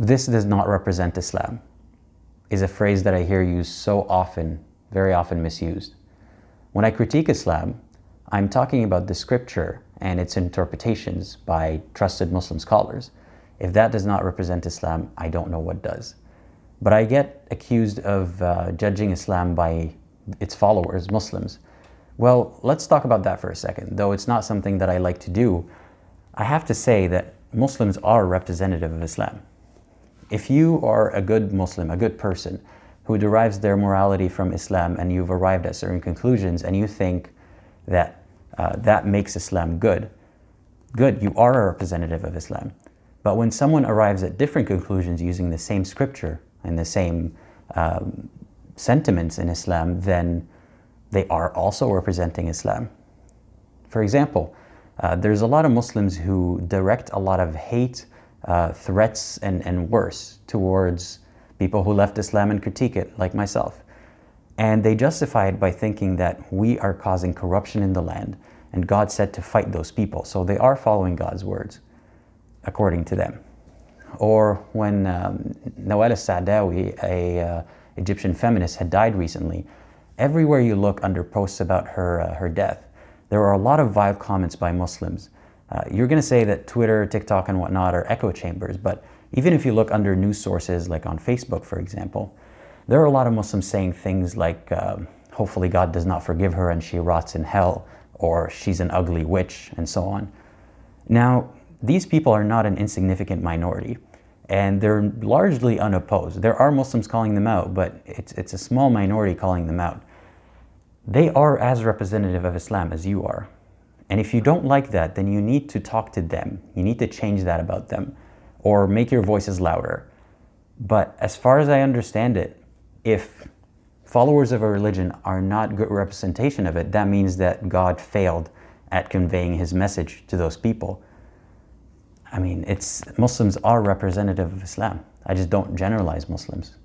This does not represent Islam is a phrase that I hear used so often, very often misused. When I critique Islam, I'm talking about the scripture and its interpretations by trusted Muslim scholars. If that does not represent Islam, I don't know what does. But I get accused of judging Islam by its followers, Muslims. Well, let's talk about that for a second. Though it's not something that I like to do, I have to say that Muslims are representative of Islam. If you are a good Muslim, a good person, who derives their morality from Islam and you've arrived at certain conclusions and you think that that makes Islam good, you are a representative of Islam. But when someone arrives at different conclusions using the same scripture and the same sentiments in Islam, then they are also representing Islam. For example, there's a lot of Muslims who direct a lot of hate, threats, and worse towards people who left Islam and critique it, like myself. And they justify it by thinking that we are causing corruption in the land, and God said to fight those people. So they are following God's words, according to them. Or when Nawal al-Saadawi, a Egyptian feminist, had died recently, everywhere you look under posts about her death, there are a lot of vile comments by Muslims. You're going to say that Twitter, TikTok, and whatnot are echo chambers, but even if you look under news sources like on Facebook, for example, there are a lot of Muslims saying things like, hopefully God does not forgive her and she rots in hell, or she's an ugly witch, and so on. Now, these people are not an insignificant minority, and they're largely unopposed. There are Muslims calling them out, but it's a small minority calling them out. They are as representative of Islam as you are. And if you don't like that, then you need to talk to them. You need to change that about them, or make your voices louder. But as far as I understand it, if followers of a religion are not good representation of it, that means that God failed at conveying his message to those people. I mean, Muslims are representative of Islam. I just don't generalize Muslims.